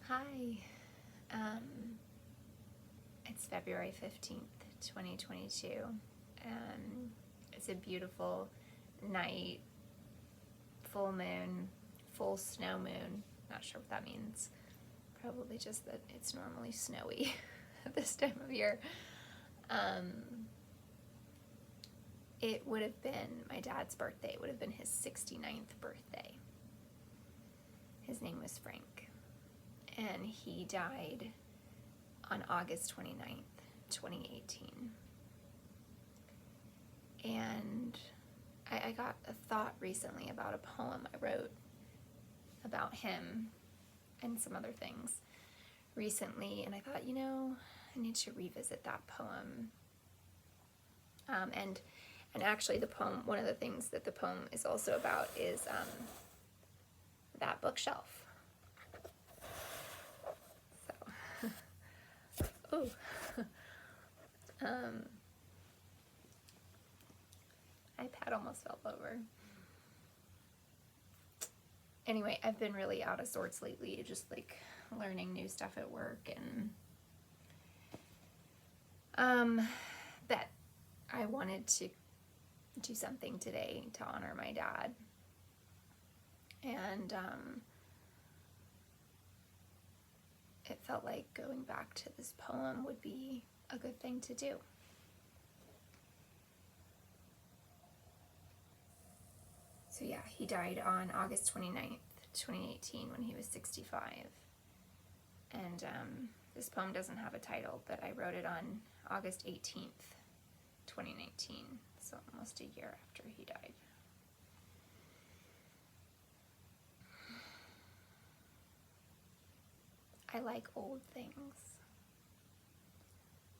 Hi, um, it's February 15th, 2022. It's a beautiful night, full moon, full snow moon. Not sure what that means. Probably just that it's normally snowy at this time of year. Um, it would have been my dad's birthday. It would have been his 69th birthday. His name was Frank, and he died on August 29th, 2018. And I got a thought recently about a poem I wrote about him and some other things recently, and I thought, I need to revisit that poem. And actually, the poem, one of the things that the poem is also about is that bookshelf. So, iPad almost fell over. Anyway, I've been really out of sorts lately, just like learning new stuff at work, and that I wanted to do something today to honor my dad. And it felt like going back to this poem would be a good thing to do. So yeah, he died on August 29th, 2018 when he was 65. And this poem doesn't have a title, but I wrote it on August 18th, 2019, so almost a year after he died. I like old things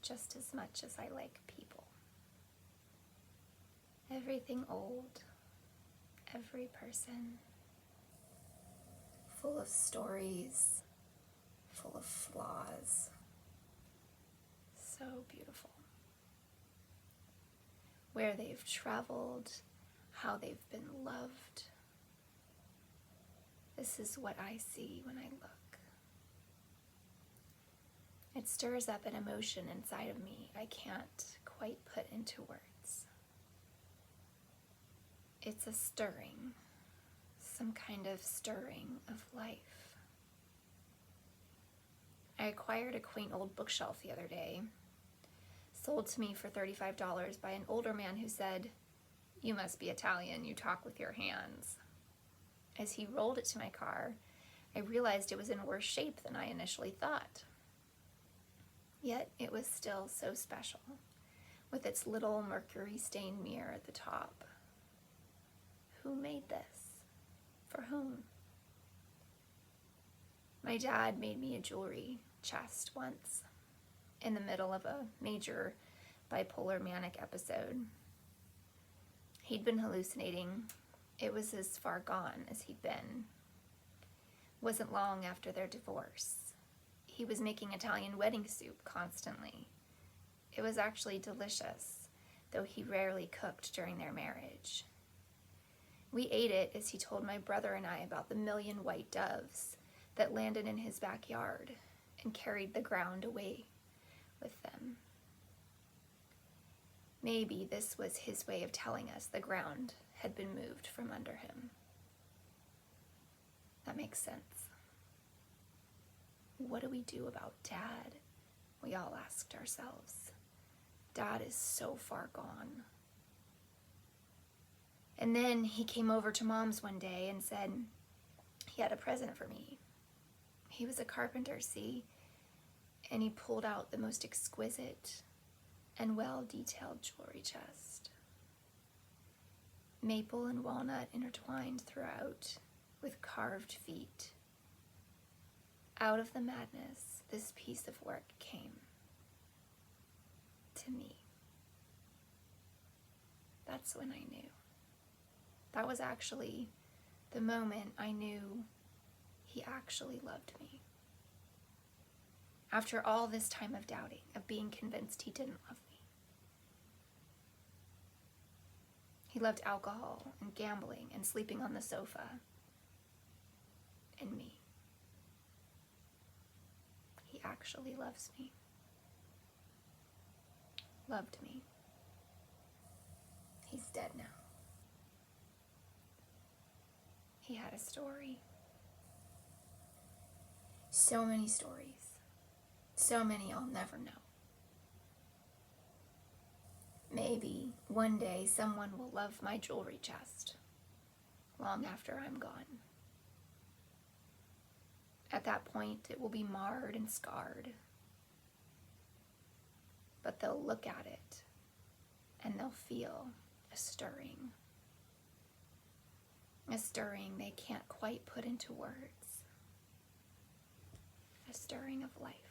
just as much as I like people. Everything old, every person, full of stories, full of flaws, so beautiful. Where they've traveled, how they've been loved. This is what I see when I look. It stirs up an emotion inside of me I can't quite put into words. It's a stirring, some kind of stirring of life. I acquired a quaint old bookshelf the other day, sold to me for $35 by an older man who said, "You must be Italian, you talk with your hands." As he rolled it to my car, I realized it was in worse shape than I initially thought. Yet it was still so special, with its little mercury-stained mirror at the top. Who made this? For whom? My dad made me a jewelry chest once, in the middle of a major bipolar manic episode. He'd been hallucinating. It was as far gone as he'd been. Wasn't long after their divorce. He was making Italian wedding soup constantly. It was actually delicious, though he rarely cooked during their marriage. We ate it as he told my brother and I about the 1,000,000 white doves that landed in his backyard and carried the ground away with them. Maybe this was his way of telling us the ground had been moved from under him. That makes sense. What do we do about Dad? We all asked ourselves. Dad is so far gone. And then he came over to Mom's one day and said he had a present for me. He was a carpenter, see? And he pulled out the most exquisite and well-detailed jewelry chest. Maple and walnut intertwined throughout with carved feet. Out of the madness, this piece of work came to me. That's when I knew. That was actually the moment I knew he actually loved me. After all this time of doubting, of being convinced he didn't love me. He loved alcohol and gambling and sleeping on the sofa. And me. actually loves me. Loved me. He's dead now. He had a story. So many stories. So many I'll never know. Maybe one day someone will love my jewelry chest long after I'm gone. At that point, it will be marred and scarred. But they'll look at it and they'll feel a stirring. A stirring they can't quite put into words. A stirring of life.